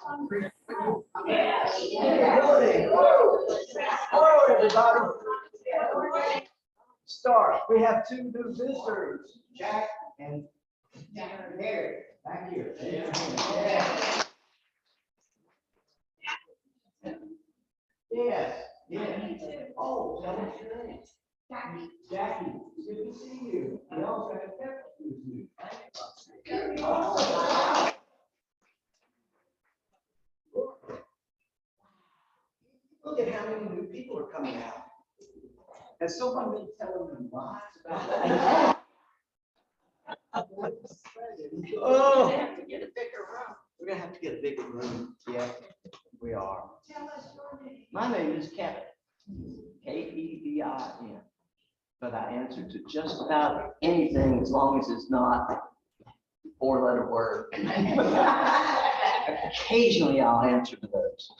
Good. Hello, everybody. Start. We have two new visitors, Jack and Mary. Back here. Yeah. Yes. Yes. Oh, tell us your name. Jackie. Good to see you. We also have Pepper with you. Look at how many new people are coming out. Has someone been telling them lies about that? Oh, we have to get a bigger room. We're gonna have to get a bigger room. Yeah, we are. My name is Kevin. K-E-V-I-N. But I answer to just about anything as long as it's not a four-letter word. Occasionally I'll answer to those.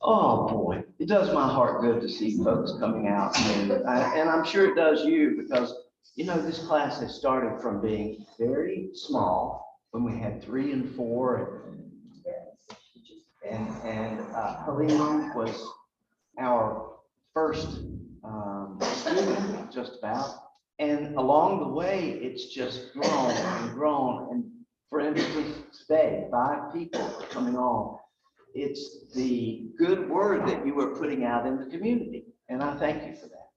Oh boy, it does my heart good to see folks coming out here. And I'm sure it does you, because you know, this class has started from being very small when we had 3 and 4, and Helene was our first student, just about. And along the way, it's just grown and grown. And for instance, today, 5 people are coming on. It's the good word that you are putting out in the community, and I thank you for that.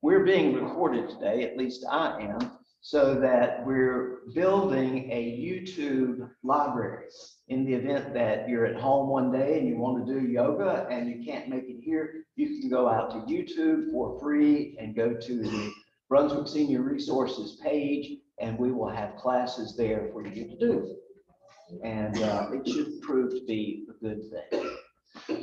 We're being recorded today, at least I am, so that we're building a YouTube library. In the event that you're at home one day and you want to do yoga and you can't make it here, you can go out to YouTube for free and go to the Brunswick Senior Resources page, and we will have classes there for you to do. And it should prove to be a good thing.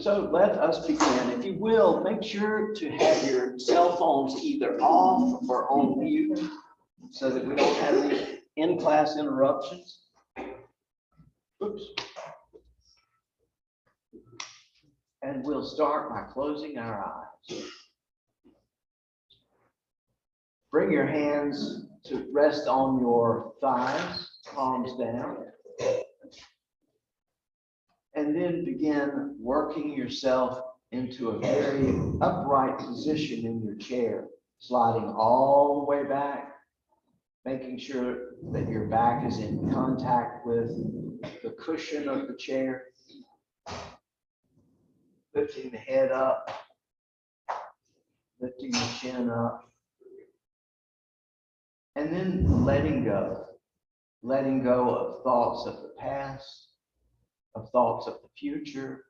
So let us begin. If you will, make sure to have your cell phones either off or on mute so that we don't have any in-class interruptions. Oops. And we'll start by closing our eyes. Bring your hands to rest on your thighs, palms down. And then begin working yourself into a very upright position in your chair, sliding all the way back, making sure that your back is in contact with the cushion of the chair, lifting the head up, lifting the chin up, and then letting go of thoughts of the past, of thoughts of the future,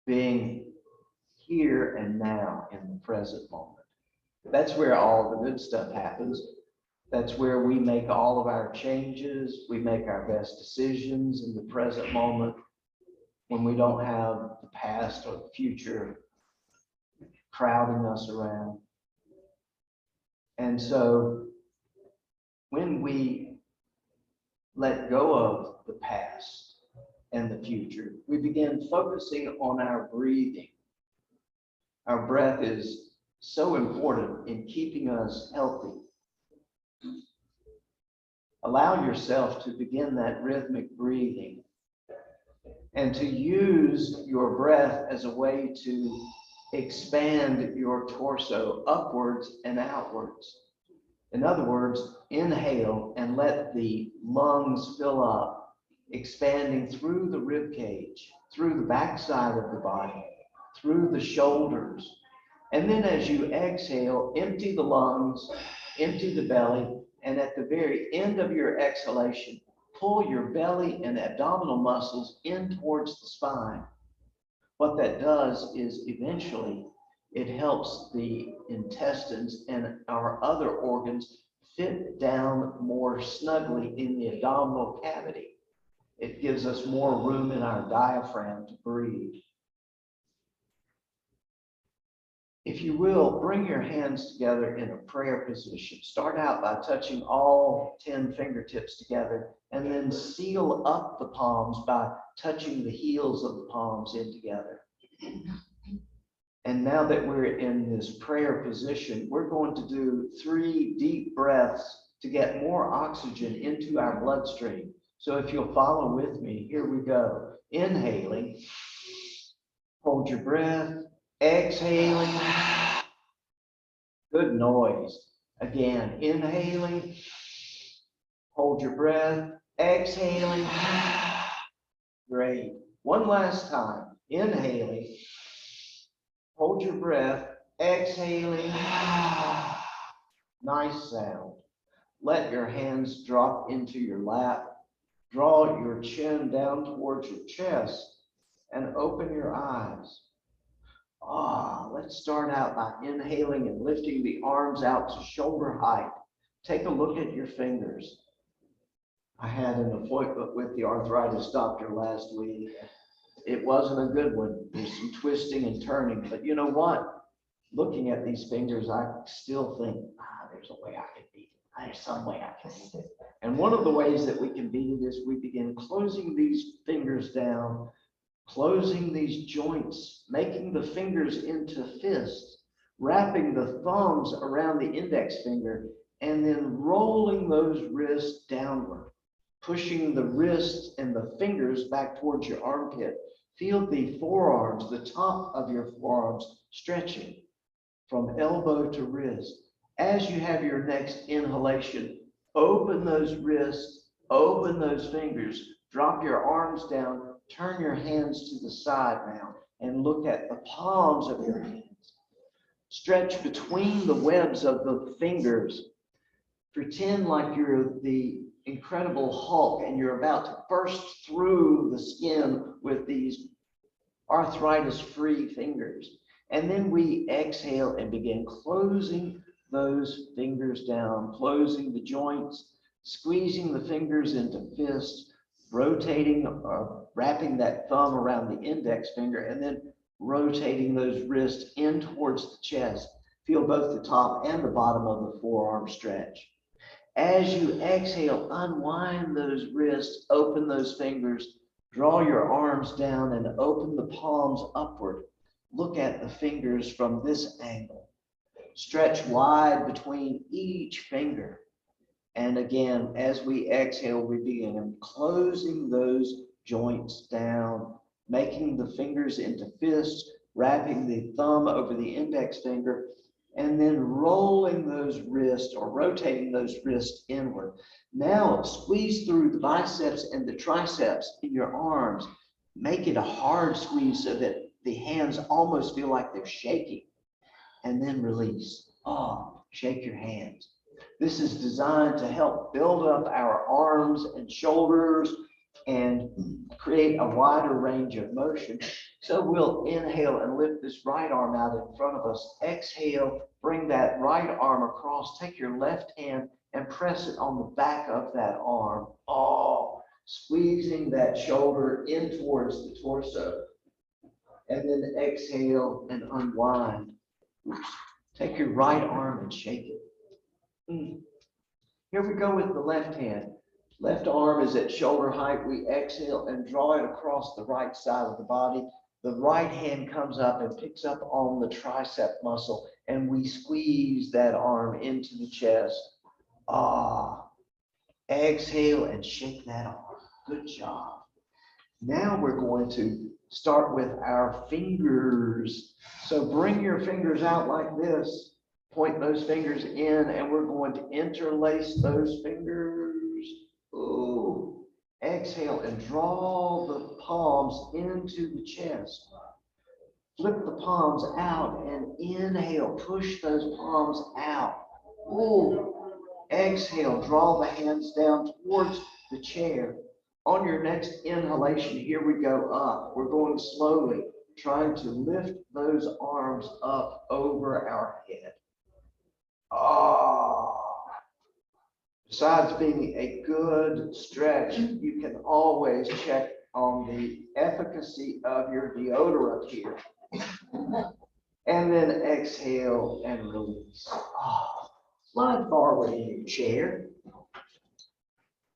being here and now in the present moment. That's where all the good stuff happens. That's where we make all of our changes. We make our best decisions in the present moment when we don't have the past or the future crowding us around. And so when we let go of the past and the future, we begin focusing on our breathing. Our breath is so important in keeping us healthy. Allow yourself to begin that rhythmic breathing and to use your breath as a way to expand your torso upwards and outwards. In other words, inhale and let the lungs fill up, expanding through the rib cage, through the backside of the body, through the shoulders. And then as you exhale, empty the lungs, empty the belly, and at the very end of your exhalation, pull your belly and abdominal muscles in towards the spine. What that does is eventually it helps the intestines and our other organs fit down more snugly in the abdominal cavity. It gives us more room in our diaphragm to breathe. If you will, bring your hands together in a prayer position. Start out by touching all 10 fingertips together, and then seal up the palms by touching the heels of the palms in together. And now that we're in this prayer position, we're going to do 3 deep breaths to get more oxygen into our bloodstream. So if you'll follow with me, here we go. Inhaling, hold your breath, exhaling, good noise. Again, inhaling, hold your breath, exhaling, great. One last time, inhaling, hold your breath, exhaling, nice sound. Let your hands drop into your lap. Draw your chin down towards your chest and open your eyes. Let's start out by inhaling and lifting the arms out to shoulder height. Take a look at your fingers. I had an appointment with the arthritis doctor last week. It wasn't a good one. There's some twisting and turning, but you know what? Looking at these fingers, I still think, there's a way I can beat it. There's some way I can beat it. And one of the ways that we can beat it is we begin closing these fingers down, closing these joints, making the fingers into fists, wrapping the thumbs around the index finger, and then rolling those wrists downward, pushing the wrists and the fingers back towards your armpit. Feel the forearms, the top of your forearms stretching from elbow to wrist. As you have your next inhalation, open those wrists, open those fingers, drop your arms down, turn your hands to the side now, and look at the palms of your hands. Stretch between the webs of the fingers. Pretend like you're the Incredible Hulk and you're about to burst through the skin with these arthritis-free fingers. And then we exhale and begin closing those fingers down, closing the joints, squeezing the fingers into fists, rotating or wrapping that thumb around the index finger, and then rotating those wrists in towards the chest. Feel both the top and the bottom of the forearm stretch. As you exhale, unwind those wrists, open those fingers, draw your arms down and open the palms upward. Look at the fingers from this angle. Stretch wide between each finger. And again, as we exhale, we begin closing those joints down, making the fingers into fists, wrapping the thumb over the index finger, and then rolling those wrists or rotating those wrists inward. Now squeeze through the biceps and the triceps in your arms. Make it a hard squeeze so that the hands almost feel like they're shaking. And then release. Shake your hands. This is designed to help build up our arms and shoulders and create a wider range of motion. So we'll inhale and lift this right arm out in front of us. Exhale, bring that right arm across. Take your left hand and press it on the back of that arm. Squeezing that shoulder in towards the torso. And then exhale and unwind. Take your right arm and shake it. Here we go with the left hand. Left arm is at shoulder height. We exhale and draw it across the right side of the body. The right hand comes up and picks up on the tricep muscle, and we squeeze that arm into the chest. Exhale and shake that arm. Good job. Now we're going to start with our fingers. So bring your fingers out like this. Point those fingers in, and we're going to interlace those fingers. Exhale and draw the palms into the chest. Flip the palms out and inhale. Push those palms out. Exhale, draw the hands down towards the chair. On your next inhalation, here we go up. We're going slowly, trying to lift those arms up over our head. Besides being a good stretch, you can always check on the efficacy of your deodorant here. And then exhale and release. Slide forward in your chair.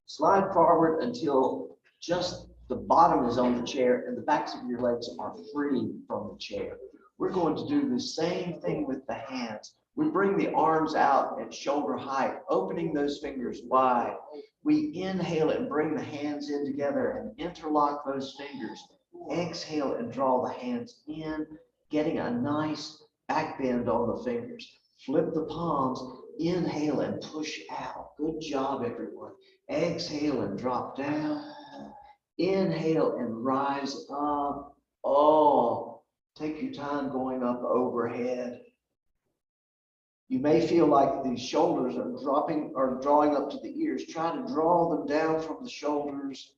Slide forward until just the bottom is on the chair and the backs of your legs are free from the chair. We're going to do the same thing with the hands. We bring the arms out at shoulder height, opening those fingers wide. We inhale and bring the hands in together and interlock those fingers. Exhale and draw the hands in, getting a nice back bend on the fingers. Flip the palms, inhale and push out. Good job, everyone. Exhale and drop down. Inhale and rise up. Oh, take your time going up overhead. You may feel like the shoulders are dropping or drawing up to the ears. Try to draw them down from the shoulders.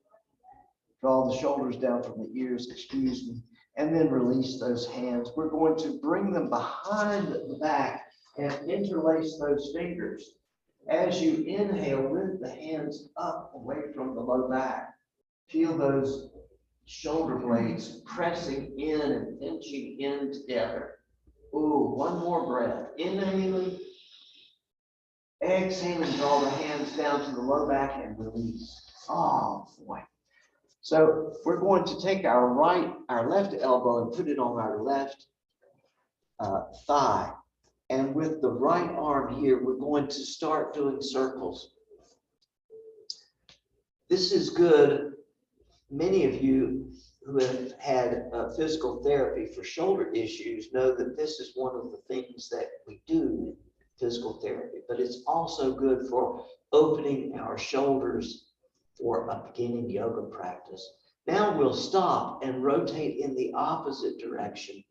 Draw the shoulders down from the ears, excuse me, and then release those hands. We're going to bring them behind the back and interlace those fingers. As you inhale, lift the hands up away from the low back. Feel those shoulder blades pressing in and pinching in together. Ooh, one more breath. Inhaling, exhaling, draw the hands down to the low back and release. Oh boy. So we're going to take our left elbow and put it on our left thigh. And with the right arm here, we're going to start doing circles. This is good. Many of you who have had physical therapy for shoulder issues know that this is one of the things that we do in physical therapy, but it's also good for opening our shoulders for a beginning yoga practice. Now we'll stop and rotate in the opposite direction.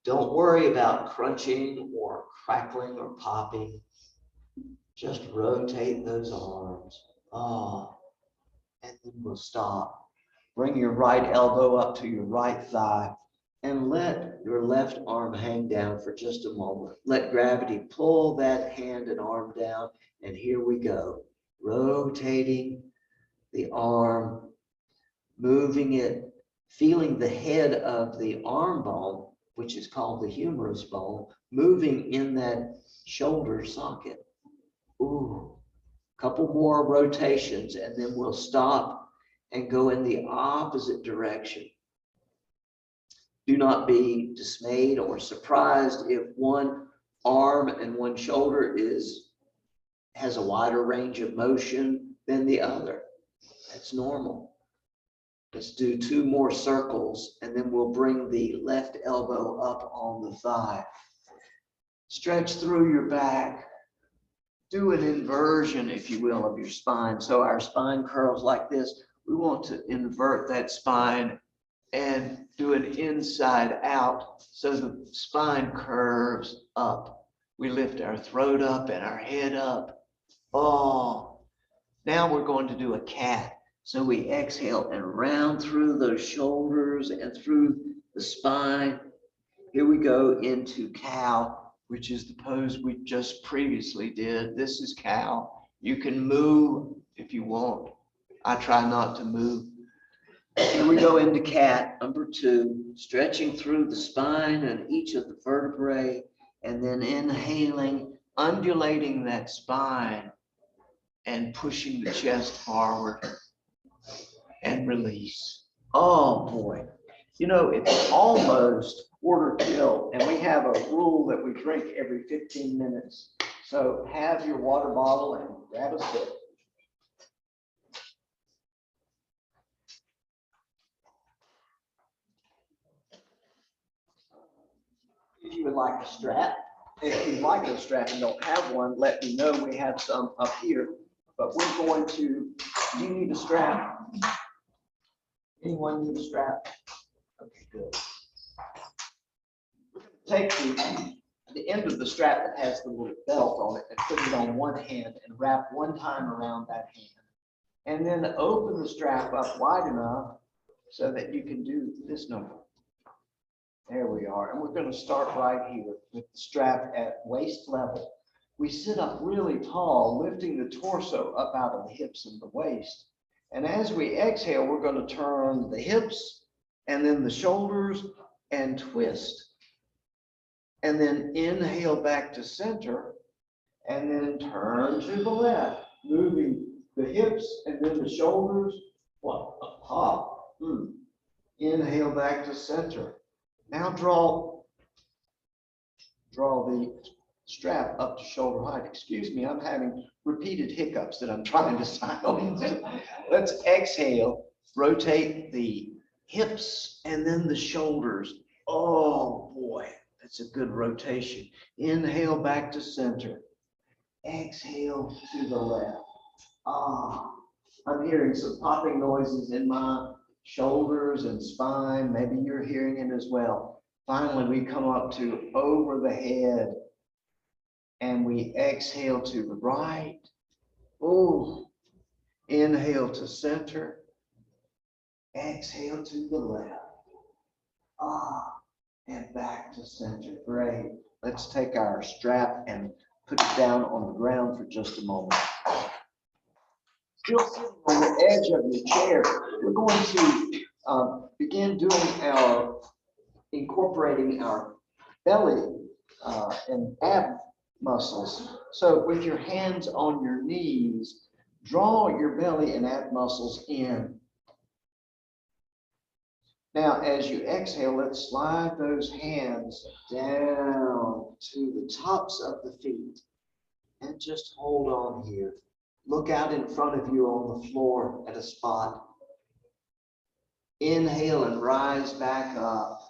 Don't worry about crunching or crackling or popping. Just rotate those arms. Oh, and then we'll stop. Bring your right elbow up to your right thigh and let your left arm hang down for just a moment. Let gravity pull that hand and arm down, and here we go. Rotating the arm, moving it, feeling the head of the arm bone, which is called the humerus bone, moving in that shoulder socket. Ooh, couple more rotations, and then we'll stop and go in the opposite direction. Do not be dismayed or surprised if one arm and one shoulder has a wider range of motion than the other. That's normal. Let's do 2 more circles, and then we'll bring the left elbow up on the thigh. Stretch through your back. Do an inversion, if you will, of your spine. So our spine curls like this. We want to invert that spine and do an inside out so the spine curves up. We lift our throat up and our head up. Oh, now we're going to do a cat. So we exhale and round through those shoulders and through the spine. Here we go into cow, which is the pose we just previously did. This is cow. You can move if you want. I try not to move. Here we go into cat, number 2, stretching through the spine and each of the vertebrae, and then inhaling, undulating that spine and pushing the chest forward and release. Oh boy. You know, it's almost quarter till, and we have a rule that we drink every 15 minutes. So have your water bottle and grab a sip. If you would like a strap, if you'd like a strap and don't have one, let me know. We have some up here, but we're going to, do you need a strap? Anyone need a strap? Okay, good. We're going to take the end of the strap that has the little belt on it and put it on one hand and wrap one time around that hand. And then open the strap up wide enough so that you can do this number. There we are. And we're going to start right here with the strap at waist level. We sit up really tall, lifting the torso up out of the hips and the waist. And as we exhale, we're going to turn the hips and then the shoulders and twist. And then inhale back to center and then turn to the left, moving the hips and then the shoulders. What? Up. Inhale back to center. Now draw draw the strap up to shoulder height. Excuse me, I'm having repeated hiccups that I'm trying to silence. Let's exhale, rotate the hips and then the shoulders. Oh boy, that's a good rotation. Inhale back to center. Exhale to the left. Ah, I'm hearing some popping noises in my shoulders and spine. Maybe you're hearing it as well. Finally, we come up to over the head and we exhale to the right. Oh, inhale to center. Exhale to the left. Ah, and back to center. Great. Let's take our strap and put it down on the ground for just a moment. Still sitting on the edge of your chair, we're going to begin doing incorporating our belly and ab muscles. So with your hands on your knees, draw your belly and ab muscles in. Now, as you exhale, let's slide those hands down to the tops of the feet and just hold on here. Look out in front of you on the floor at a spot. Inhale and rise back up.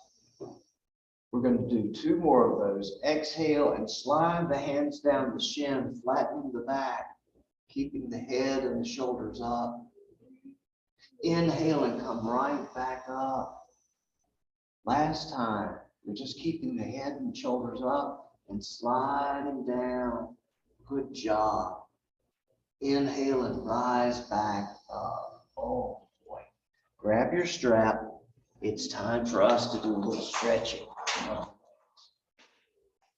We're going to do 2 more of those. Exhale and slide the hands down the shin, flattening the back, keeping the head and the shoulders up. Inhale and come right back up. Last time, we're just keeping the head and shoulders up and sliding down. Good job. Inhale and rise back up. Oh boy. Grab your strap. It's time for us to do a little stretching.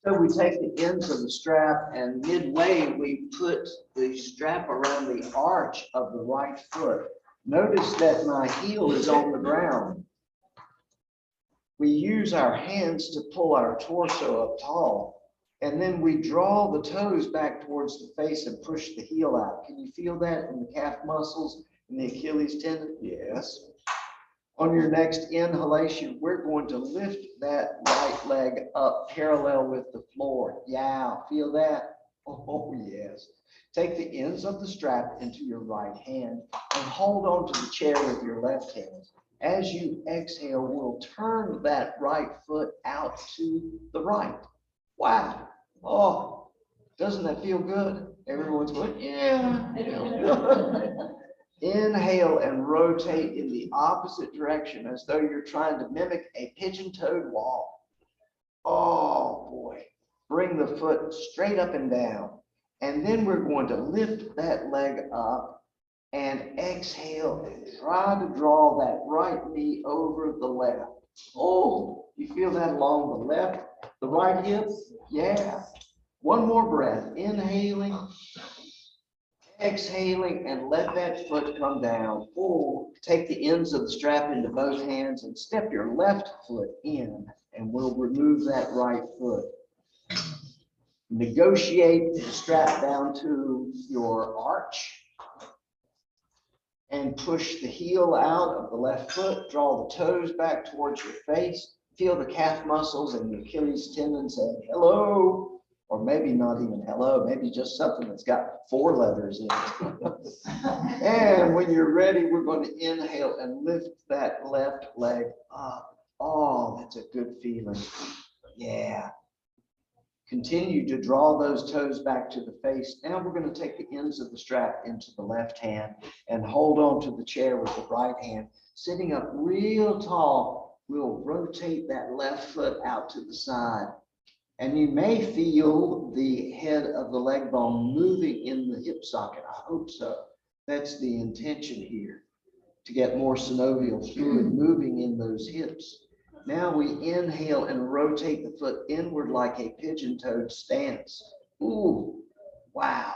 So we take the ends of the strap and midway we put the strap around the arch of the right foot. Notice that my heel is on the ground. We use our hands to pull our torso up tall, and then we draw the toes back towards the face and push the heel out. Can you feel that in the calf muscles and the Achilles tendon? Yes. On your next inhalation, we're going to lift that right leg up parallel with the floor. Yeah, feel that? Oh, yes. Take the ends of the strap into your right hand and hold on to the chair with your left hand. As you exhale, we'll turn that right foot out to the right. Wow. Oh, doesn't that feel good? Everyone's going, yeah. Inhale and rotate in the opposite direction as though you're trying to mimic a pigeon-toed walk. Oh boy. Bring the foot straight up and down. And then we're going to lift that leg up and exhale and try to draw that right knee over the left. Oh, you feel that along the left, the right hip? Yeah. One more breath. Inhaling. Exhaling and let that foot come down. Oh, take the ends of the strap into both hands and step your left foot in, and we'll remove that right foot. Negotiate the strap down to your arch and push the heel out of the left foot. Draw the toes back towards your face. Feel the calf muscles and the Achilles tendon saying hello. Or maybe not even hello, maybe just something that's got 4 letters in it. And when you're ready, we're going to inhale and lift that left leg up. Oh, that's a good feeling. Yeah. Continue to draw those toes back to the face. Now we're going to take the ends of the strap into the left hand and hold on to the chair with the right hand. Sitting up real tall, we'll rotate that left foot out to the side. And you may feel the head of the leg bone moving in the hip socket. I hope so. That's the intention here, to get more synovial fluid moving in those hips. Now we inhale and rotate the foot inward like a pigeon-toed stance. Ooh, wow.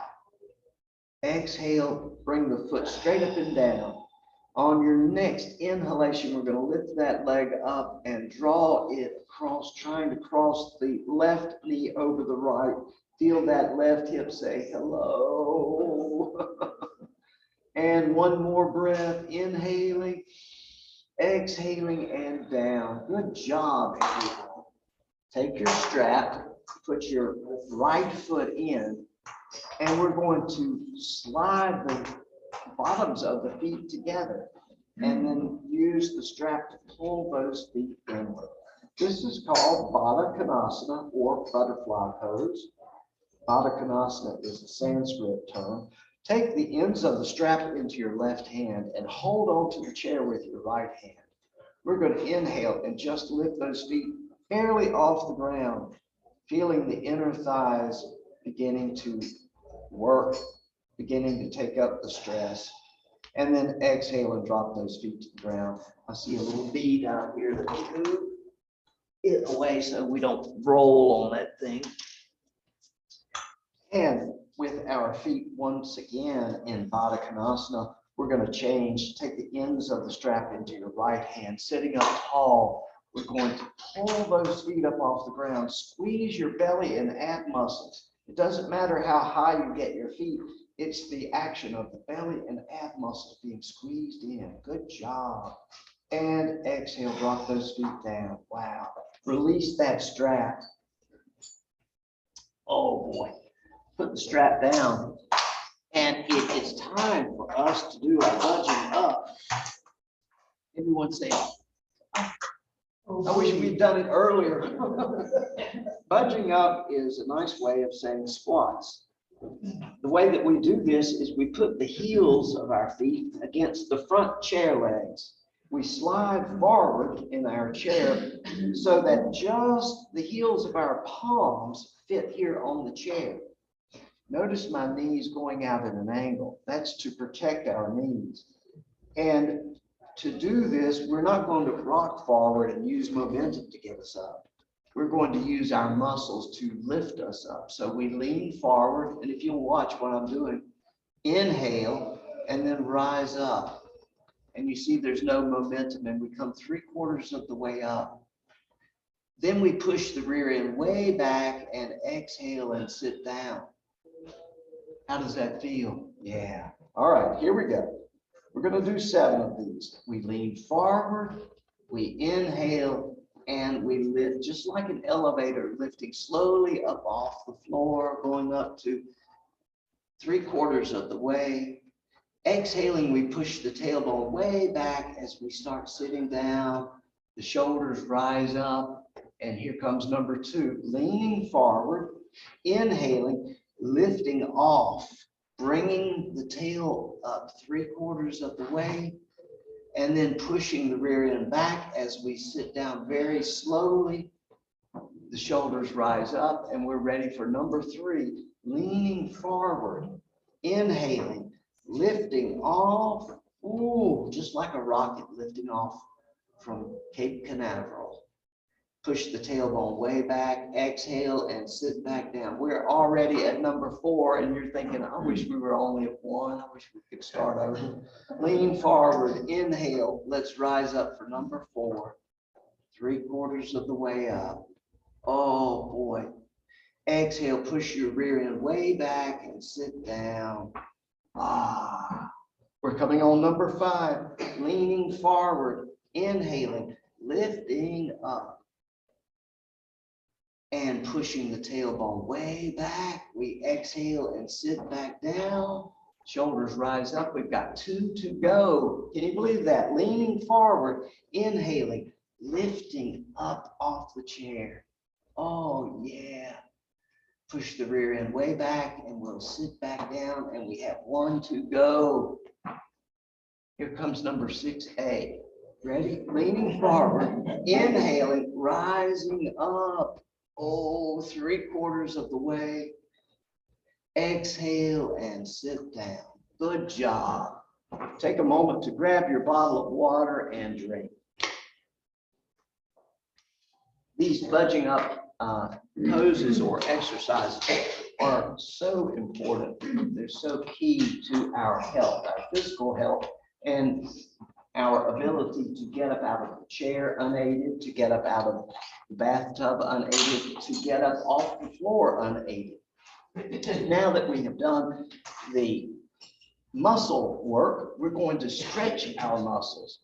Exhale, bring the foot straight up and down. On your next inhalation, we're going to lift that leg up and draw it across, trying to cross the left knee over the right. Feel that left hip say hello. And one more breath, inhaling, exhaling, and down. Good job, everyone. Take your strap put your right foot in, and we're going to slide the bottoms of the feet together, and then use the strap to pull those feet inward. This is called Baddha Konasana, or butterfly pose. Baddha Konasana is a Sanskrit term. Take the ends of the strap into your left hand and hold on to the chair with your right hand. We're going to inhale and just lift those feet barely off the ground, feeling the inner thighs beginning to work, beginning to take up the stress. And then exhale and drop those feet to the ground. I see a little bee down here that we move it away so we don't roll on that thing. And with our feet once again in Baddha Konasana, we're going to change, take the ends of the strap into your right hand, sitting up tall. We're going to pull those feet up off the ground, squeeze your belly and ab muscles. It doesn't matter how high you get your feet, it's the action of the belly and ab muscles being squeezed in. Good job. And exhale, drop those feet down. Wow. Release that strap. Oh boy. Put the strap down. And it's time for us to do our budging up. Everyone say, I wish we'd done it earlier. Budging up is a nice way of saying squats. The way that we do this is we put the heels of our feet against the front chair legs. We slide forward in our chair so that just the heels of our palms fit here on the chair. Notice my knees going out at an angle. That's to protect our knees. And to do this, we're not going to rock forward and use momentum to get us up. We're going to use our muscles to lift us up. So we lean forward, and if you'll watch what I'm doing, inhale and then rise up. And you see there's no momentum, and we come 3/4 of the way up. Then we push the rear end way back and exhale and sit down. How does that feel? Yeah. All right, here we go. We're going to do 7 of these. We lean forward, we inhale, and we lift just like an elevator, lifting slowly up off the floor, going up to 3/4 of the way. Exhaling, we push the tailbone way back as we start sitting down. The shoulders rise up, and here comes number 2. Leaning forward, inhaling, lifting off, bringing the tail up 3/4 of the way, and then pushing the rear end back as we sit down very slowly. The shoulders rise up, and we're ready for number 3, leaning forward, inhaling, lifting off. Ooh, just like a rocket lifting off from Cape Canaveral. Push the tailbone way back, exhale, and sit back down. We're already at number 4, and you're thinking, I wish we were only at 1. I wish we could start over. Lean forward, inhale. Let's rise up for number 4. 3/4 of the way up. Oh boy. Exhale, push your rear end way back and sit down. We're coming on number 5. Leaning forward, inhaling, lifting up, and pushing the tailbone way back. We exhale and sit back down. Shoulders rise up. We've got 2 to go. Can you believe that? Leaning forward, inhaling, lifting up off the chair. Oh, yeah. Push the rear end way back, and we'll sit back down, and we have 1 to go. Here comes number 6A. Ready? Leaning forward, inhaling, rising up. Oh, 3/4 of the way. Exhale and sit down. Good job. Take a moment to grab your bottle of water and drink. These budging up poses or exercises are so important. They're so key to our health, our physical health, and our ability to get up out of the chair unaided, to get up out of the bathtub unaided, to get up off the floor unaided. Now that we have done the muscle work, we're going to stretch our muscles.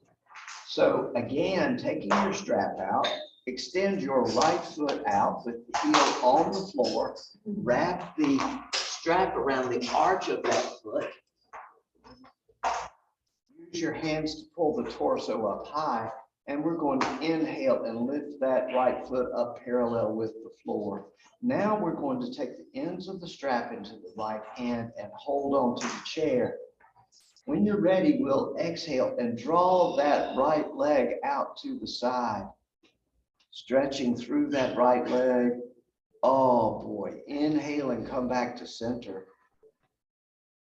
So again, taking your strap out, extend your right foot out with the heel on the floor. Wrap the strap around the arch of that foot. Use your hands to pull the torso up high, and we're going to inhale and lift that right foot up parallel with the floor. Now we're going to take the ends of the strap into the right hand and hold on to the chair. When you're ready, we'll exhale and draw that right leg out to the side, stretching through that right leg. Oh boy, inhale and come back to center.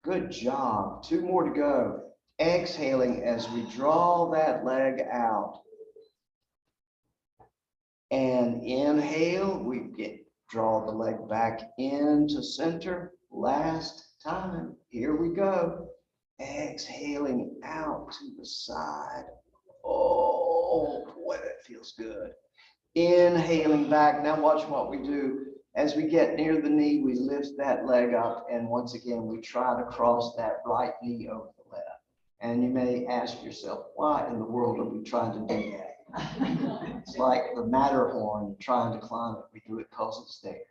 Good job. 2 more to go. Exhaling as we draw that leg out. And inhale, draw the leg back into center. Last time. Here we go. Exhaling out to the side. Oh boy, that feels good. Inhaling back. Now watch what we do. As we get near the knee, we lift that leg up, and once again, we try to cross that right knee over the left. And you may ask yourself, why in the world are we trying to do that? It's like the Matterhorn trying to climb it. We do it because it's there.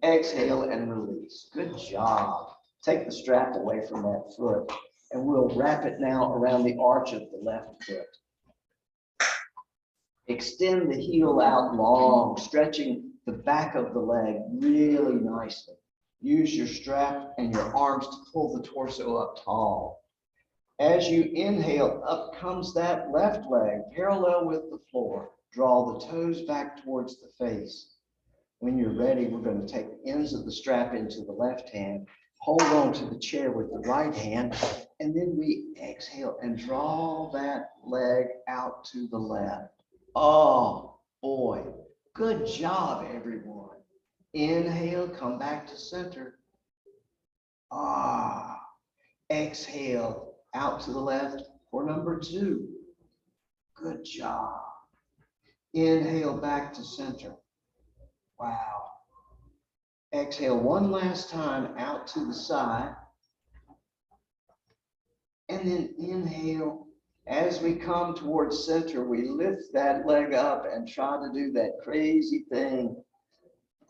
Exhale and release. Good job. Take the strap away from that foot, and we'll wrap it now around the arch of the left foot. Extend the heel out long, stretching the back of the leg really nicely. Use your strap and your arms to pull the torso up tall. As you inhale, up comes that left leg, parallel with the floor. Draw the toes back towards the face. When you're ready, we're going to take the ends of the strap into the left hand, hold on to the chair with the right hand, and then we exhale and draw that leg out to the left. Oh boy, good job, everyone. Inhale, come back to center. Exhale, out to the left for number 2. Good job. Inhale, back to center. Wow. Exhale one last time out to the side. And then inhale. As we come towards center, we lift that leg up and try to do that crazy thing.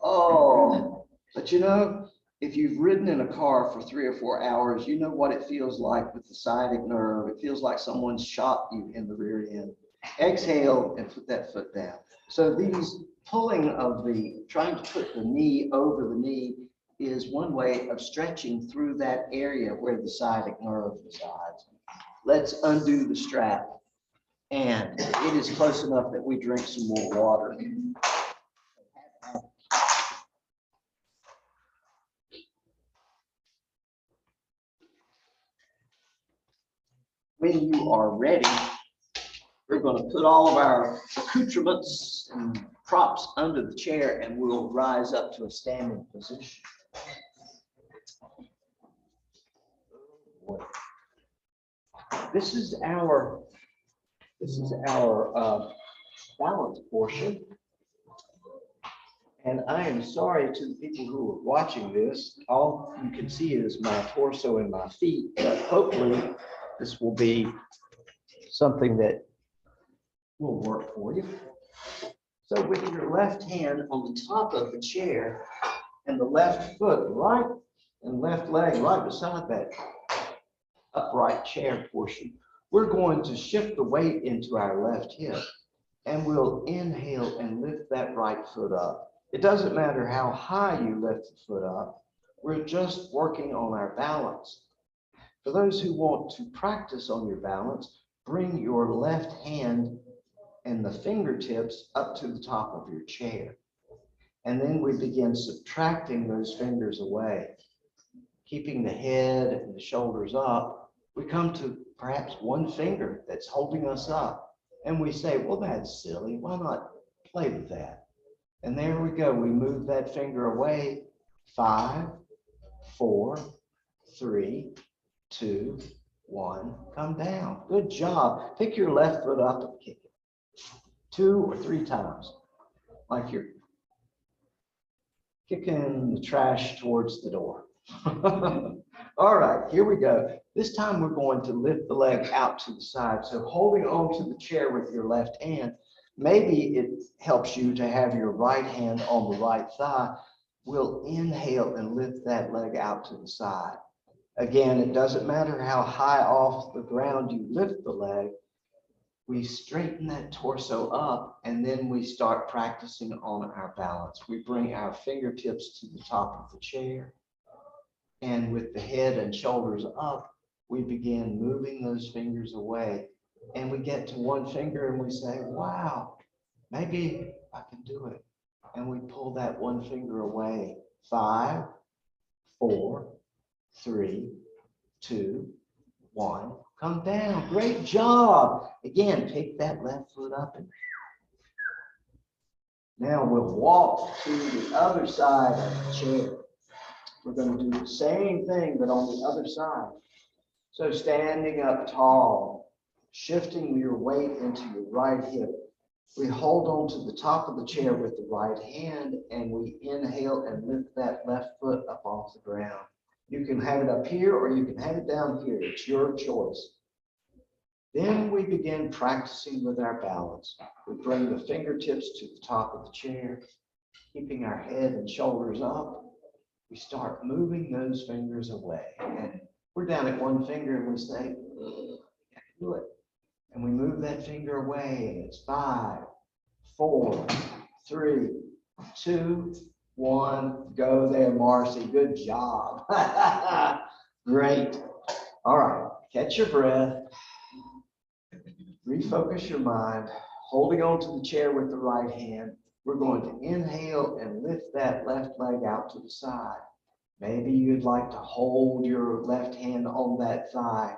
Oh, but you know, if you've ridden in a car for 3 or 4 hours, you know what it feels like with the sciatic nerve. It feels like someone's shot you in the rear end. Exhale and put that foot down. So these pulling of trying to put the knee over the knee is one way of stretching through that area where the sciatic nerve resides. Let's undo the strap. And it is close enough that we drink some more water. When you are ready, we're going to put all of our accoutrements and props under the chair, and we'll rise up to a standing position. This is our balance portion. And I am sorry to the people who are watching this. All you can see is my torso and my feet, but hopefully this will be something that will work for you. So with your left hand on the top of the chair and the left foot right and left leg right beside that upright chair portion, we're going to shift the weight into our left hip, and we'll inhale and lift that right foot up. It doesn't matter how high you lift the foot up. We're just working on our balance. For those who want to practice on your balance, bring your left hand and the fingertips up to the top of your chair. And then we begin subtracting those fingers away. Keeping the head and the shoulders up, we come to perhaps one finger that's holding us up. And we say, well, that's silly. Why not play with that? And there we go. We move that finger away. 5, 4, 3, 2, 1. Come down. Good job. Pick your left foot up and kick it 2 or 3 times, like you're kicking the trash towards the door. All right, here we go. This time we're going to lift the leg out to the side. So holding on to the chair with your left hand, Maybe it helps you to have your right hand on the right thigh. We'll inhale and lift that leg out to the side. Again, it doesn't matter how high off the ground you lift the leg. We straighten that torso up, and then we start practicing on our balance. We bring our fingertips to the top of the chair, and with the head and shoulders up, we begin moving those fingers away. And we get to one finger and we say, wow, maybe I can do it. And we pull that one finger away. 5, 4, 3, 2, 1. Come down. Great job. Again, pick that left foot up. And now we'll walk to the other side of the chair. We're going to do the same thing, but on the other side. So standing up tall, shifting your weight into your right hip. We hold on to the top of the chair with the right hand, and we inhale and lift that left foot up off the ground. You can have it up here or you can have it down here. It's your choice. Then we begin practicing with our balance. We bring the fingertips to the top of the chair, keeping our head and shoulders up. We start moving those fingers away. And we're down at one finger and we say, I can do it. And we move that finger away, and it's 5, 4, 3, 2, 1. Go there, Marcy. Good job. Great. All right. Catch your breath. Refocus your mind. Holding on to the chair with the right hand. We're going to inhale and lift that left leg out to the side. Maybe you'd like to hold your left hand on that thigh.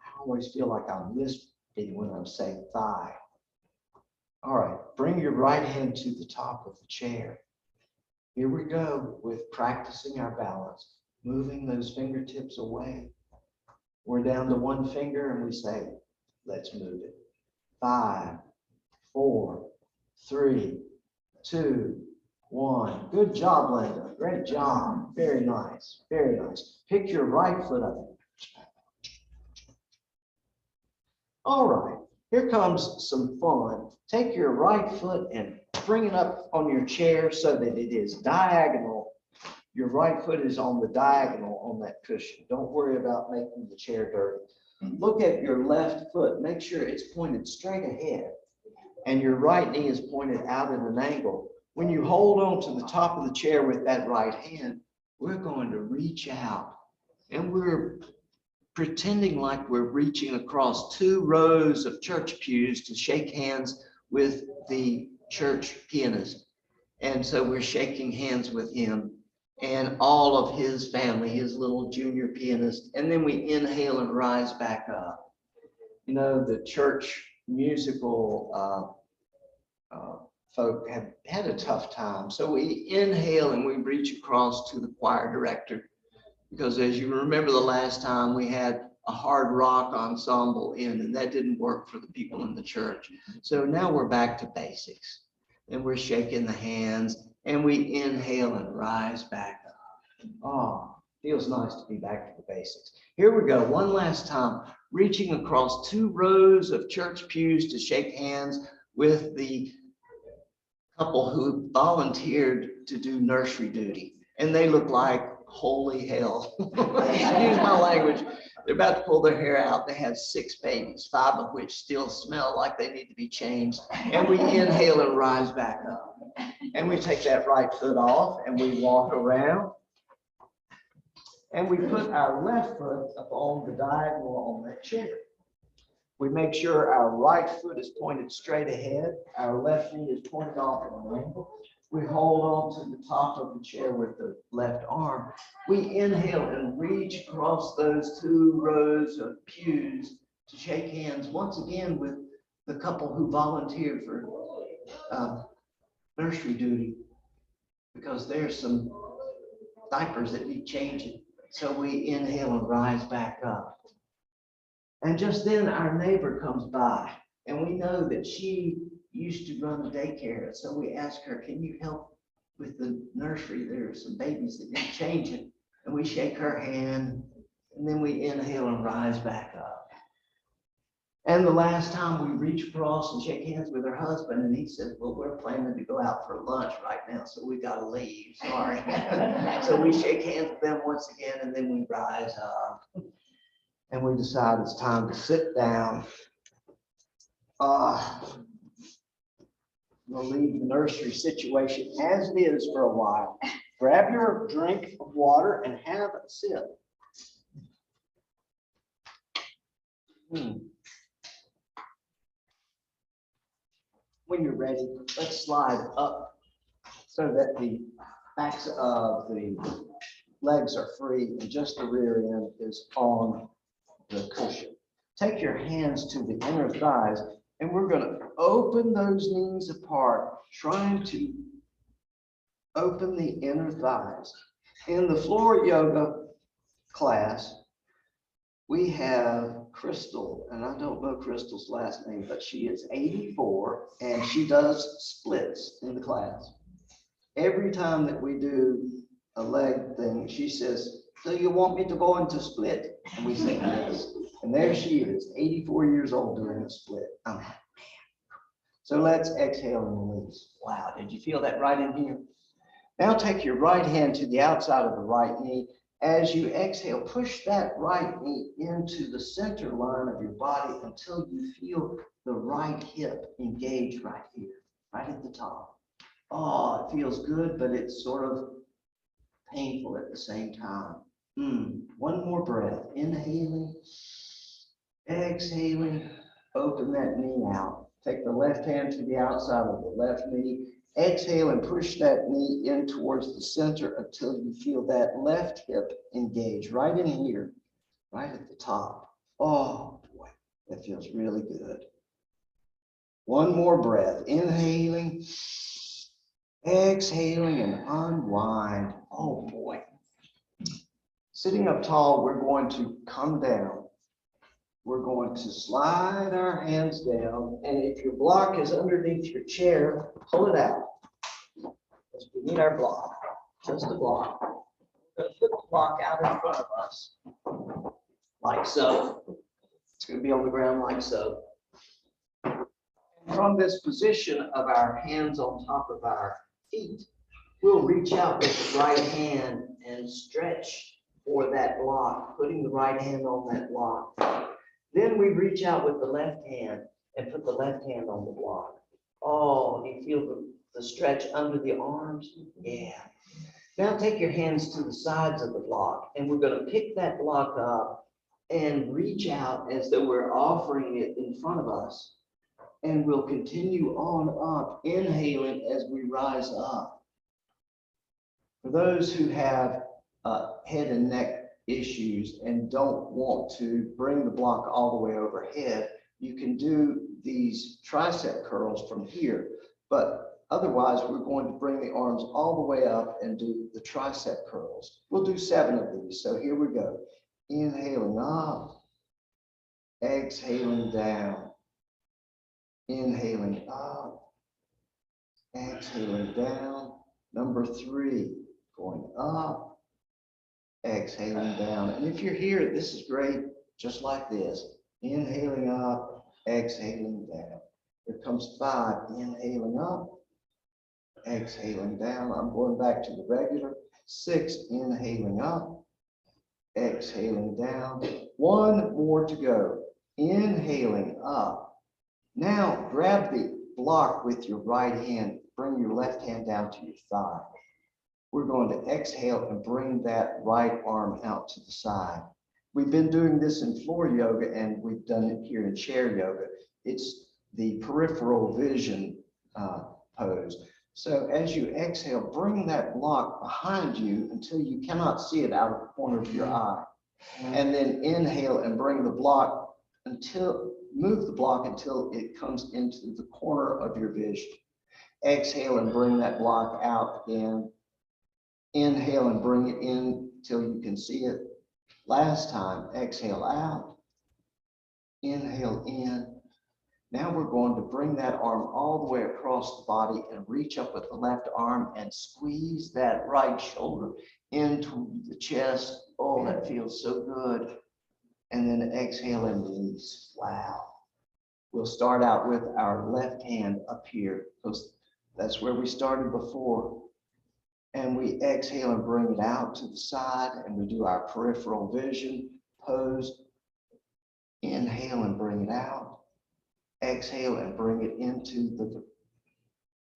I always feel like I'm lisping when I'm saying thigh. All right, bring your right hand to the top of the chair. Here we go with practicing our balance, moving those fingertips away. We're down to one finger and we say, let's move it. 5, 4, 3, 2, 1. Good job, Linda. Great job. Very nice. Very nice. Pick your right foot up. All right, here comes some fun. Take your right foot and bring it up on your chair so that it is diagonal. Your right foot is on the diagonal on that cushion. Don't worry about making the chair dirty. Look at your left foot. Make sure it's pointed straight ahead. And your right knee is pointed out at an angle. When you hold on to the top of the chair with that right hand, we're going to reach out. And we're pretending like we're reaching across 2 rows of church pews to shake hands with the church pianist. And so we're shaking hands with him and all of his family, his little junior pianist. And then we inhale and rise back up. You know, the church musical folk have had a tough time. So we inhale and we reach across to the choir director. Because as you remember, the last time we had a hard rock ensemble in, and that didn't work for the people in the church. So now we're back to basics, and we're shaking the hands, and we inhale and rise back up. Oh, feels nice to be back to the basics. Here we go, one last time, reaching across 2 rows of church pews to shake hands with the couple who volunteered to do nursery duty, and they look like holy hell. Excuse my language. They're about to pull their hair out. They have 6 babies, 5 of which still smell like they need to be changed. And we inhale and rise back up. And we take that right foot off and we walk around. And we put our left foot up on the diagonal on that chair. We make sure our right foot is pointed straight ahead. Our left knee is pointed off at an angle. We hold on to the top of the chair with the left arm. We inhale and reach across those 2 rows of pews to shake hands once again with the couple who volunteered for nursery duty, because there's some diapers that need changing. So we inhale and rise back up. And just then our neighbor comes by, and we know that she used to run a daycare. So we ask her, can you help with the nursery? There are some babies that need changing. And we shake her hand, and then we inhale and rise back up. And the last time we reach across and shake hands with her husband, and he says, well, we're planning to go out for lunch right now, so we got to leave. Sorry. So we shake hands with them once again, and then we rise up. And we decide it's time to sit down. We'll leave the nursery situation as it is for a while. Grab your drink of water and have a sip. When you're ready, let's slide up so that the backs of the legs are free and just the rear end is on the cushion. Take your hands to the inner thighs, and we're going to open those knees apart, trying to open the inner thighs. In the floor yoga class, we have Crystal, and I don't know Crystal's last name, but she is 84, and she does splits in the class. Every time that we do a leg thing, she says, so you want me to go into split? And we say yes. And there she is, 84 years old doing a split. I'm happy. So let's exhale and release. Wow, did you feel that right in here? Now take your right hand to the outside of the right knee. As you exhale, push that right knee into the center line of your body until you feel the right hip engage right here, right at the top. Oh, it feels good, but it's sort of painful at the same time. One more breath. Inhaling, exhaling, open that knee out. Take the left hand to the outside of the left knee. Exhale and push that knee in towards the center until you feel that left hip engage right in here, right at the top. Oh boy, that feels really good. One more breath. Inhaling, exhaling, and unwind. Oh boy. Sitting up tall, we're going to come down. We're going to slide our hands down, and if your block is underneath your chair, pull it out. Because we need our block, just the block. We're going to put the block out in front of us, like so. It's going to be on the ground like so. From this position of our hands on top of our feet, we'll reach out with the right hand and stretch for that block, putting the right hand on that block. Then we reach out with the left hand and put the left hand on the block. Oh, you feel the stretch under the arms? Yeah. Now take your hands to the sides of the block, and we're going to pick that block up and reach out as though we're offering it in front of us. And we'll continue on up, inhaling as we rise up. For those who have head and neck issues and don't want to bring the block all the way overhead, you can do these tricep curls from here. But otherwise, we're going to bring the arms all the way up and do the tricep curls. We'll do 7 of these. So here we go. Inhaling up, exhaling down. Inhaling up, exhaling down. Number 3, going up, exhaling down. And if you're here, this is great, just like this. Inhaling up, exhaling down. Here comes 5, inhaling up, exhaling down. I'm going back to the regular. 6, inhaling up, exhaling down. 1 more to go. Inhaling up. Now grab the block with your right hand. Bring your left hand down to your thigh. We're going to exhale and bring that right arm out to the side. We've been doing this in floor yoga, and we've done it here in chair yoga. It's the peripheral vision pose. So as you exhale, bring that block behind you until you cannot see it out of the corner of your eye. And then inhale and bring the block move the block until it comes into the corner of your vision. Exhale and bring that block out again. Inhale and bring it in till you can see it. Last time, exhale out. Inhale in. Now we're going to bring that arm all the way across the body and reach up with the left arm and squeeze that right shoulder into the chest. Oh, that feels so good. And then exhale and release. Wow. we'll start out with our left hand up here, because that's where we started before. And we exhale and bring it out to the side, and we do our peripheral vision pose. Inhale and bring it out. Exhale and bring it into the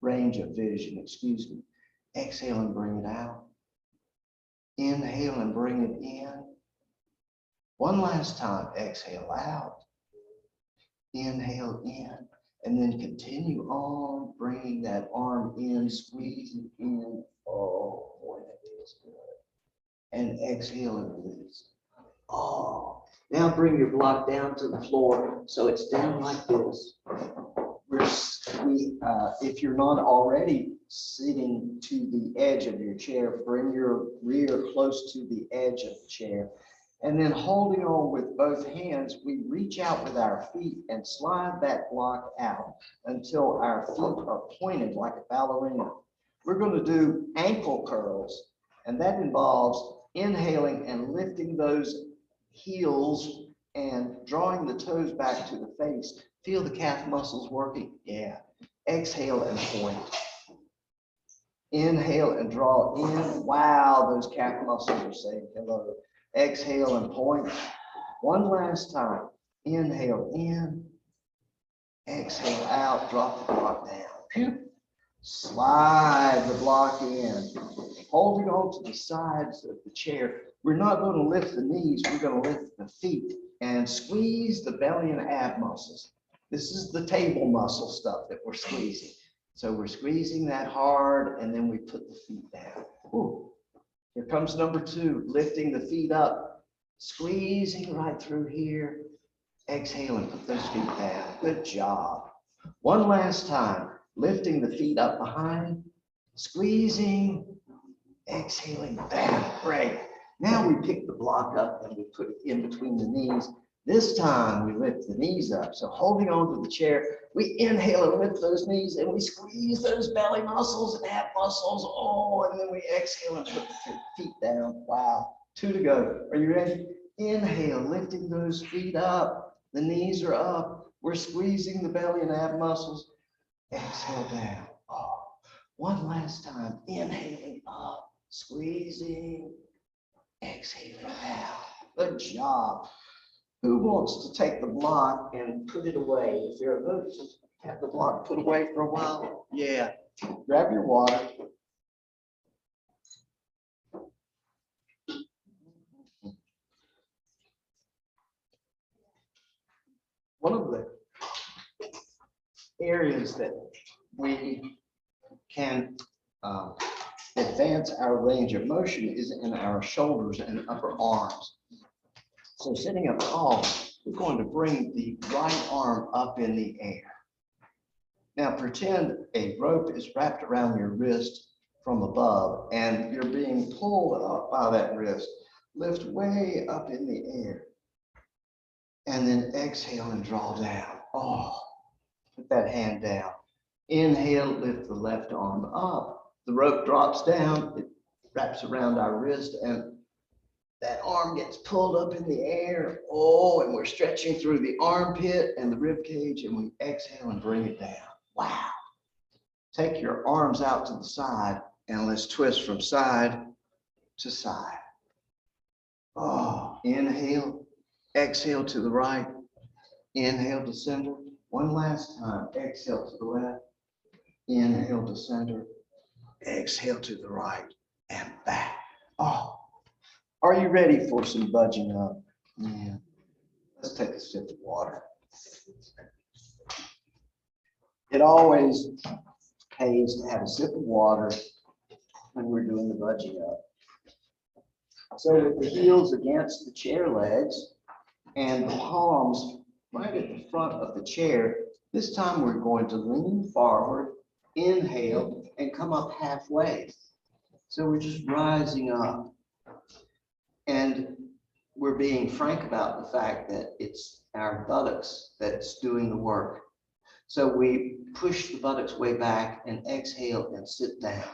range of vision, excuse me. Exhale and bring it out. Inhale and bring it in. One last time, exhale out. Inhale in, and then continue on, bringing that arm in, squeezing in. Oh, boy, that feels good. And exhale and release. Oh, now bring your block down to the floor so it's down like this. If you're not already sitting to the edge of your chair, bring your rear close to the edge of the chair. And then holding on with both hands, we reach out with our feet and slide that block out until our feet are pointed like a ballerina. We're going to do ankle curls, and that involves inhaling and lifting those heels and drawing the toes back to the face. Feel the calf muscles working. Yeah. Exhale and point. Inhale and draw in. Wow, those calf muscles are saying hello. Exhale and point. One last time. Inhale in. Exhale out. Drop the block down. Slide the block in. Holding on to the sides of the chair. We're not going to lift the knees. We're going to lift the feet and squeeze the belly and ab muscles. This is the table muscle stuff that we're squeezing. So we're squeezing that hard, and then we put the feet down. Ooh. Here comes number 2, lifting the feet up, squeezing right through here. Exhale and put those feet down. Good job. One last time, lifting the feet up behind, squeezing, exhaling down. Great. Now we pick the block up and we put it in between the knees. This time we lift the knees up. So holding on to the chair, we inhale and lift those knees, and we squeeze those belly muscles and ab muscles. Oh, and then we exhale and put the feet down. Wow. 2 to go. Are you ready? Inhale, lifting those feet up. The knees are up. We're squeezing the belly and ab muscles. Exhale down. Oh, one last time. Inhaling up, squeezing, exhaling down. Good job. Who wants to take the block and put it away? Is there a vote to have the block put away for a while? Yeah. Grab your water. One of the areas that we can advance our range of motion is in our shoulders and upper arms. So sitting up tall, we're going to bring the right arm up in the air. Now pretend a rope is wrapped around your wrist from above, and you're being pulled up by that wrist. Lift way up in the air, and then exhale and draw down. Oh, put that hand down. Inhale, lift the left arm up. The rope drops down, it wraps around our wrist, and that arm gets pulled up in the air. Oh, and we're stretching through the armpit and the rib cage, and we exhale and bring it down. Wow. Take your arms out to the side, and let's twist from side to side. Oh, inhale, exhale to the right, inhale to center. One last time, exhale to the left, inhale to center, exhale to the right, and back. Oh. Are you ready for some budging up? Yeah. Let's take a sip of water. It always pays to have a sip of water when we're doing the budging up. So with the heels against the chair legs and the palms right at the front of the chair, this time we're going to lean forward, inhale, and come up halfway. So we're just rising up. And we're being frank about the fact that it's our buttocks that's doing the work. So we push the buttocks way back and exhale and sit down.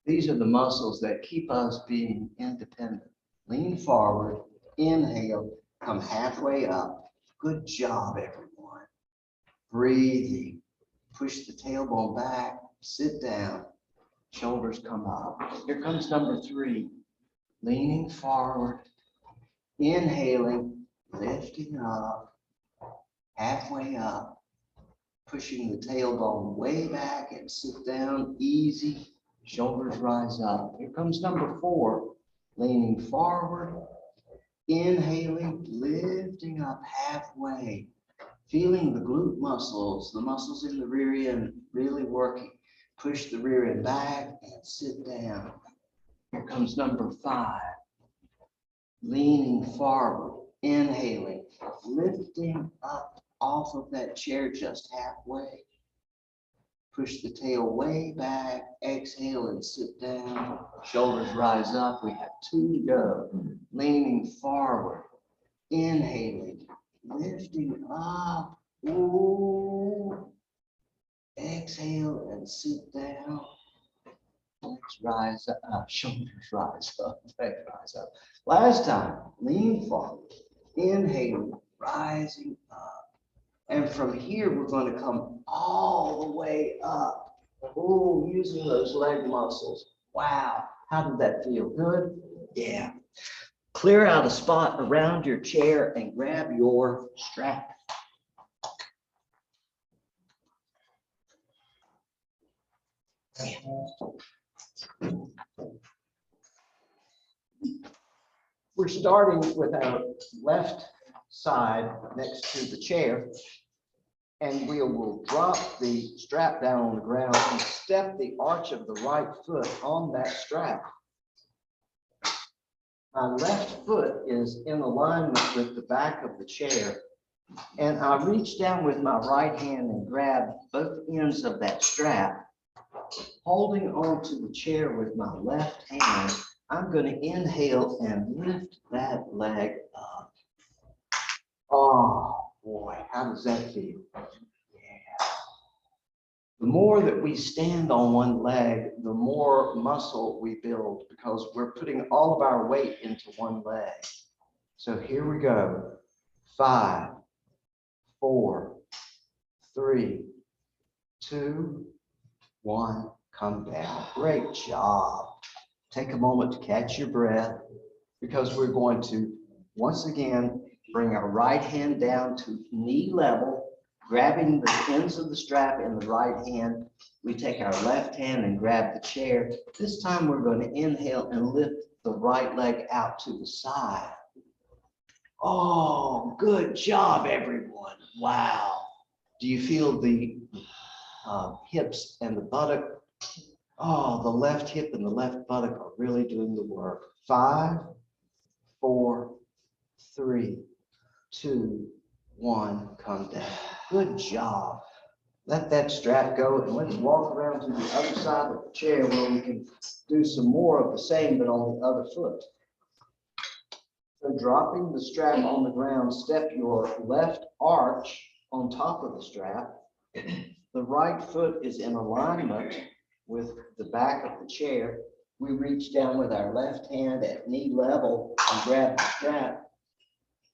These are the muscles that keep us being independent. Lean forward, inhale, come halfway up, Good job, everyone. Breathing. Push the tailbone back. Sit down. Shoulders come up. Here comes number 3. Leaning forward. Inhaling. Lifting up. Halfway up. Pushing the tailbone way back and sit down. Easy. Shoulders rise up. Here comes number 4. Leaning forward. Inhaling. Lifting up halfway. Feeling the glute muscles, the muscles in the rear end really working. Push the rear end back and sit down. Here comes number 5. Leaning forward, inhaling, lifting up off of that chair just halfway. Push the tail way back, exhale and sit down. Shoulders rise up. We have 2 to go. Leaning forward, inhaling, lifting up. Ooh. Exhale and sit down. Legs rise up, shoulders rise up, legs rise up. Last time, lean forward, inhaling, rising up. And from here, we're going to come all the way up. Ooh, using those leg muscles. Wow, how did that feel? Good? Yeah. Clear out a spot around your chair and grab your strap. We're starting with our left side next to the chair, and we will drop the strap down on the ground and step the arch of the right foot on that strap. My left foot is in alignment with the back of the chair, and I reach down with my right hand and grab both ends of that strap. Holding onto the chair with my left hand, I'm going to inhale and lift that leg up. Oh boy, how does that feel? Yeah. The more that we stand on one leg, the more muscle we build because we're putting all of our weight into one leg. So here we go. 5, 4, 3, 2, 1. Come down. Great job. Take a moment to catch your breath because we're going to once again bring our right hand down to knee level, grabbing the ends of the strap in the right hand. We take our left hand and grab the chair. This time we're going to inhale and lift the right leg out to the side. Oh, good job, everyone. Wow. Do you feel the hips and the buttock? Oh, the left hip and the left buttock are really doing the work. 5, 4, 3, 2, 1, come down. Good job. Let that strap go and let's walk around to the other side of the chair where we can do some more of the same but on the other foot. So dropping the strap on the ground, step your left arch on top of the strap. The right foot is in alignment with the back of the chair. We reach down with our left hand at knee level and grab the strap.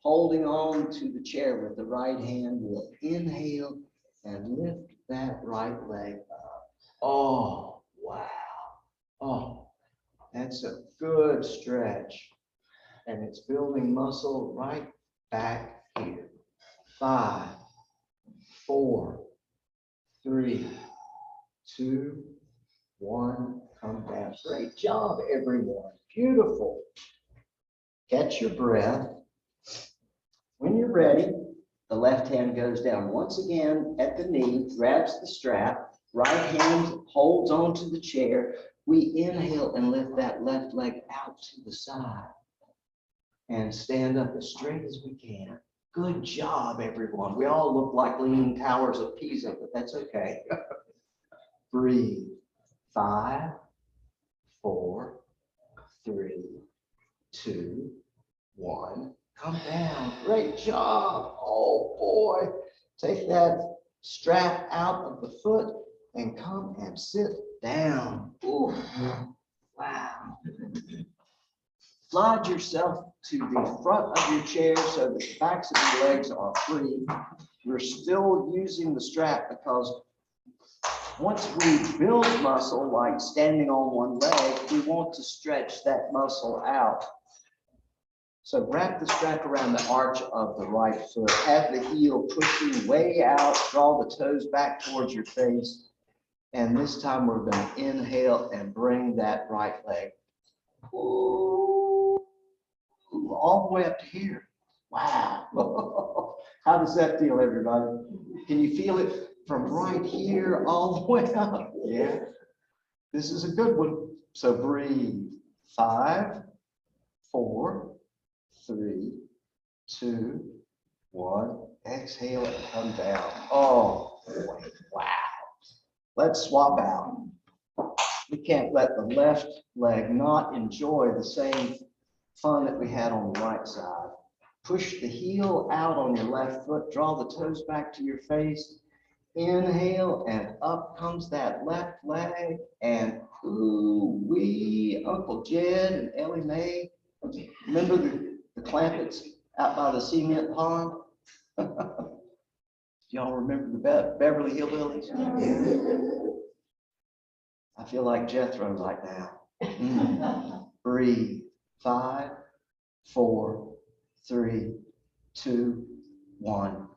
Holding on to the chair with the right hand, we'll inhale and lift that right leg up. Oh, wow. Oh, that's a good stretch. And it's building muscle right back here. 5, 4, 3, 2, 1, come down. Great job, everyone. Beautiful. Catch your breath. When you're ready, the left hand goes down once again at the knee, grabs the strap, right hand holds onto the chair. We inhale and lift that left leg out to the side and stand up as straight as we can. Good job, everyone. We all look like leaning towers of Pisa, but that's okay. Breathe. 5, 4, 3, 2, 1. Come down. Great job. Oh boy. Take that strap out of the foot and come and sit down. Ooh. Wow. Slide yourself to the front of your chair so that the backs of your legs are free. We're still using the strap because once we build muscle, like standing on one leg, we want to stretch that muscle out. So wrap the strap around the arch of the right foot. Have the heel pushing way out. Draw the toes back towards your face. And this time we're going to inhale and bring that right leg all the way up to here. Wow. How does that feel, everybody? Can you feel it from right here all the way up? Yeah. This is a good one. So breathe. 5, 4, 3, 2, 1. Exhale and come down. Oh, boy. Wow. Let's swap out. We can't let the left leg not enjoy the same fun that we had on the right side. Push the heel out on your left foot. Draw the toes back to your face. Inhale, and up comes that left leg. And ooh-wee, Uncle Jed and Ellie Mae. Remember the Clampetts out by the cement pond? Y'all remember the Beverly Hillbillies? I feel like Jethro right now. Breathe. 5, 4, 3, 2, 1.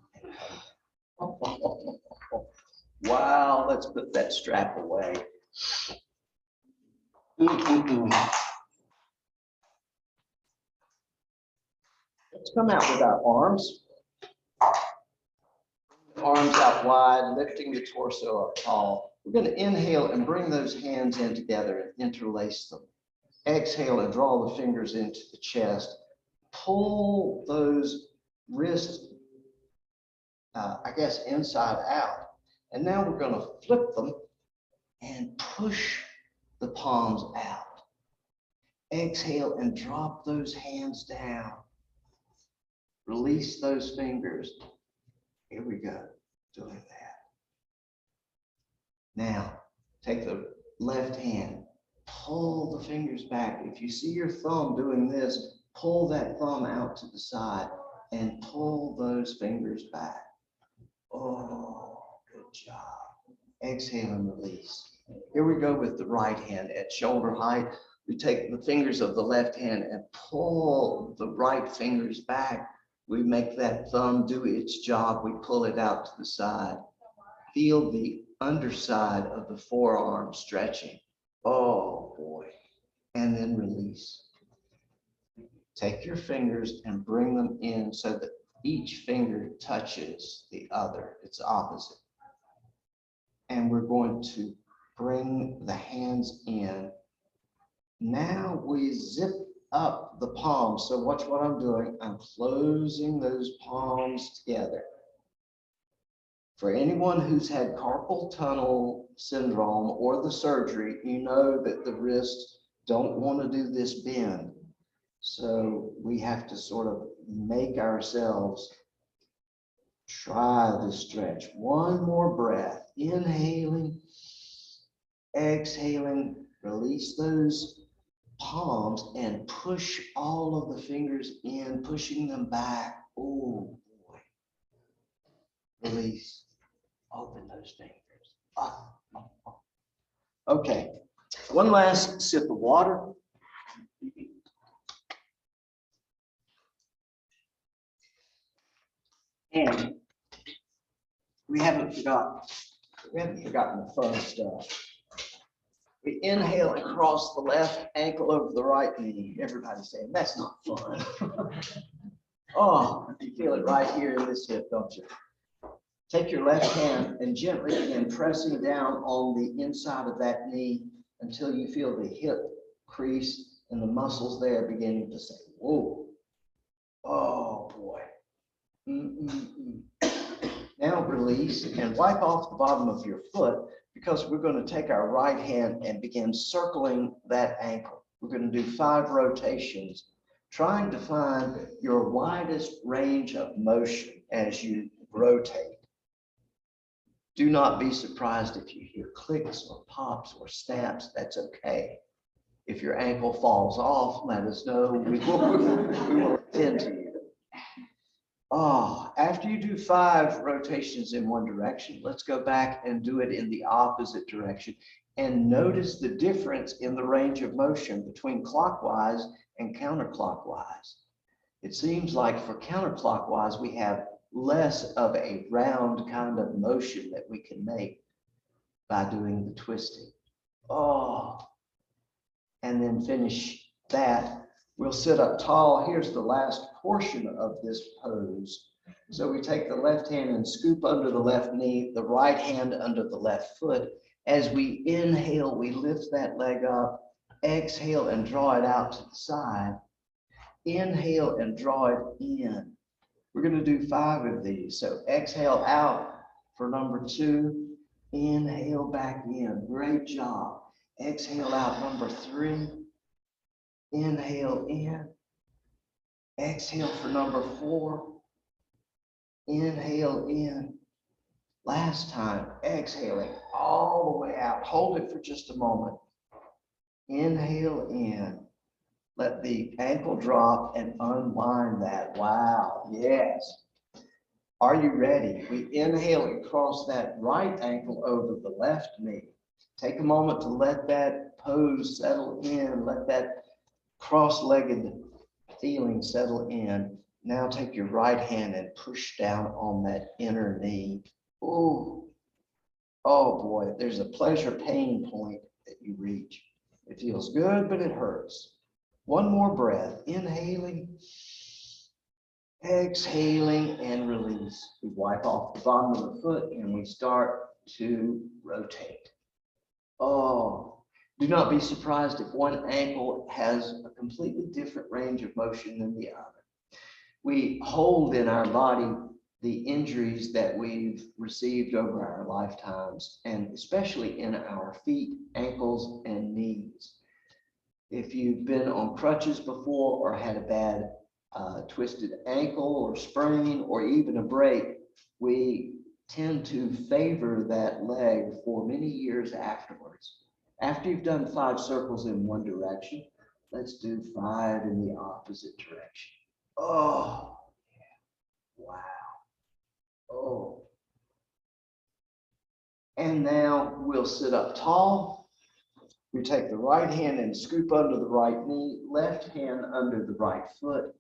Wow, let's put that strap away. Let's come out with our arms. Arms out wide, lifting the torso up tall. We're going to inhale and bring those hands in together and interlace them. Exhale and draw the fingers into the chest. Pull those wrists, inside out. And now we're going to flip them and push the palms out. Exhale and drop those hands down. Release those fingers. Here we go, doing that. Now, take the left hand, pull the fingers back. If you see your thumb doing this, pull that thumb out to the side and pull those fingers back. Oh, good job. Exhale and release. Here we go with the right hand at shoulder height. We take the fingers of the left hand and pull the right fingers back. We make that thumb do its job. We pull it out to the side. Feel the underside of the forearm stretching. Oh boy. And then release. Take your fingers and bring them in so that each finger touches the other. It's opposite. And we're going to bring the hands in. Now we zip up the palms. So watch what I'm doing. I'm closing those palms together. For anyone who's had carpal tunnel syndrome or the surgery, you know that the wrists don't want to do this bend. So we have to sort of make ourselves try the stretch. One more breath. Inhaling, exhaling, release those palms and push all of the fingers in, pushing them back. Oh boy. Release. Open those fingers. Okay. One last sip of water. And we haven't forgotten the fun stuff. We inhale and cross the left ankle over the right knee. Everybody's saying, that's not fun. Oh, you feel it right here in this hip, don't you? Take your left hand and gently begin pressing down on the inside of that knee until you feel the hip crease and the muscles there beginning to say, whoa, oh boy. Now release and wipe off the bottom of your foot because we're going to take our right hand and begin circling that ankle. We're going to do 5 rotations, trying to find your widest range of motion as you rotate. Do not be surprised if you hear clicks or pops or snaps. That's okay. If your ankle falls off, let us know. We will attend to you. Oh, after you do 5 rotations in one direction, let's go back and do it in the opposite direction. And notice the difference in the range of motion between clockwise and counterclockwise. It seems like for counterclockwise, we have less of a round kind of motion that we can make by doing the twisting. Oh, and then finish that. We'll sit up tall. Here's the last portion of this pose. So we take the left hand and scoop under the left knee, the right hand under the left foot. As we inhale, we lift that leg up. Exhale and draw it out to the side. Inhale and draw it in. We're going to do 5 of these. So exhale out for number 2. Inhale back in. Great job. Exhale out number 3. Inhale in. Exhale for number 4. Inhale in. Last time, exhaling all the way out. Hold it for just a moment. Inhale in. Let the ankle drop and unwind that. Wow, yes. Are you ready? We inhale and cross that right ankle over the left knee. Take a moment to let that pose settle in. Let that cross-legged feeling settle in. Now take your right hand and push down on that inner knee. Ooh. Oh boy, there's a pleasure pain point that you reach. It feels good, but it hurts. One more breath. Inhaling, exhaling, and release. We wipe off the bottom of the foot and we start to rotate. Oh, do not be surprised if one ankle has a completely different range of motion than the other. We hold in our body the injuries that we've received over our lifetimes, and especially in our feet, ankles, and knees. If you've been on crutches before or had a bad twisted ankle or sprain or even a break, we tend to favor that leg for many years afterwards. After you've done 5 circles in one direction, let's do 5 in the opposite direction. Oh, yeah. Wow. Oh. And now we'll sit up tall. We take the right hand and scoop under the right knee, left hand under the right foot.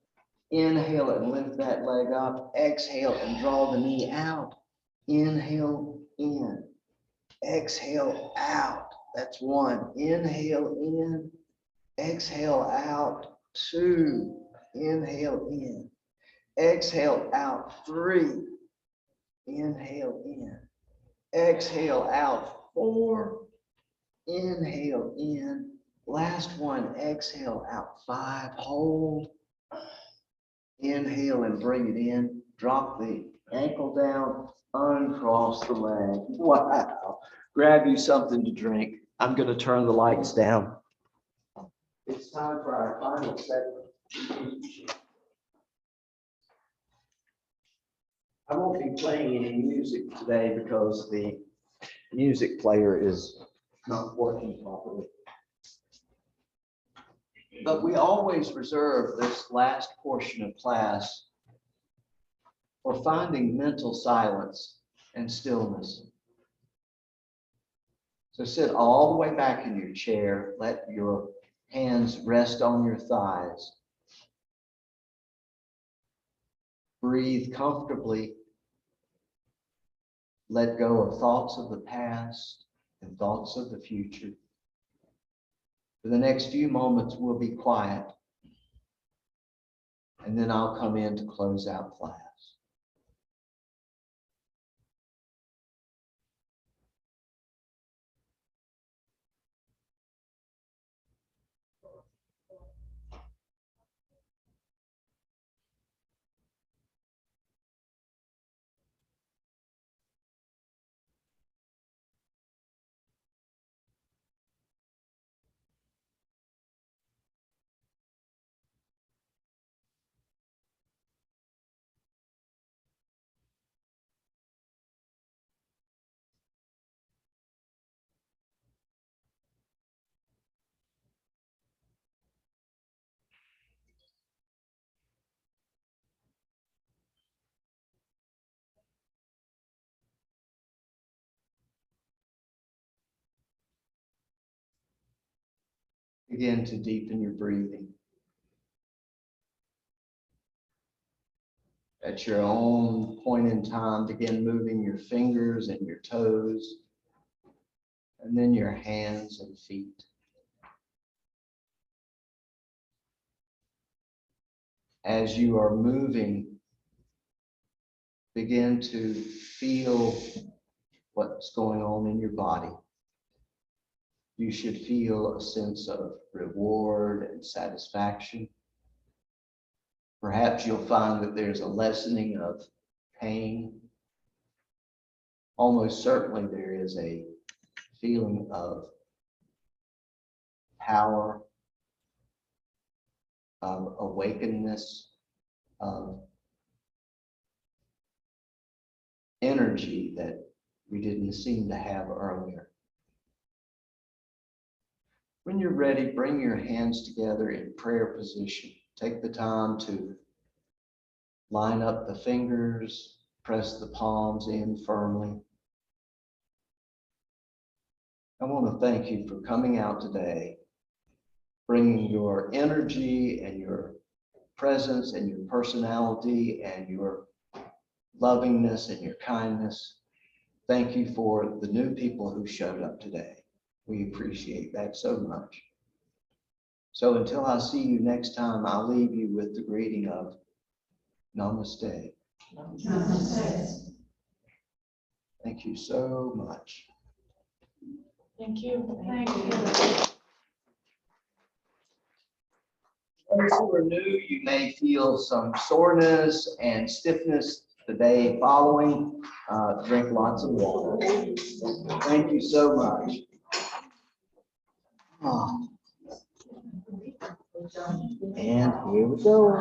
Inhale and lift that leg up. Exhale and draw the knee out. Inhale in. Exhale out. That's 1. Inhale in. Exhale out. 2. Inhale in. Exhale out. 3. Inhale in. Exhale out. 4. Inhale in. Last one. Exhale out. 5. Hold. Inhale and bring it in. Drop the ankle down. Uncross the leg. Wow. Grab you something to drink. I'm going to turn the lights down. It's time for our final segment. I won't be playing any music today because the music player is not working properly. But we always reserve this last portion of class for finding mental silence and stillness. So sit all the way back in your chair. Let your hands rest on your thighs. Breathe comfortably. Let go of thoughts of the past and thoughts of the future. For the next few moments, we'll be quiet. And then I'll come in to close out class. Begin to deepen your breathing. At your own point in time, begin moving your fingers and your toes, and then your hands and feet. As you are moving, begin to feel what's going on in your body. You should feel a sense of reward and satisfaction. Perhaps you'll find that there's a lessening of pain. Almost certainly there is a feeling of power, of awakenedness, of energy that we didn't seem to have earlier. When you're ready, bring your hands together in prayer position. Take the time to line up the fingers, press the palms in firmly. I want to thank you for coming out today, bringing your energy and your presence and your personality and your lovingness and your kindness. Thank you for the new people who showed up today. We appreciate that so much. So until I see you next time, I'll leave you with the greeting of Namaste. Namaste. Thank you so much. Thank you. Thank you. Those who are new, you may feel some soreness and stiffness the day following. Drink lots of water. Thank you so much. And here we go.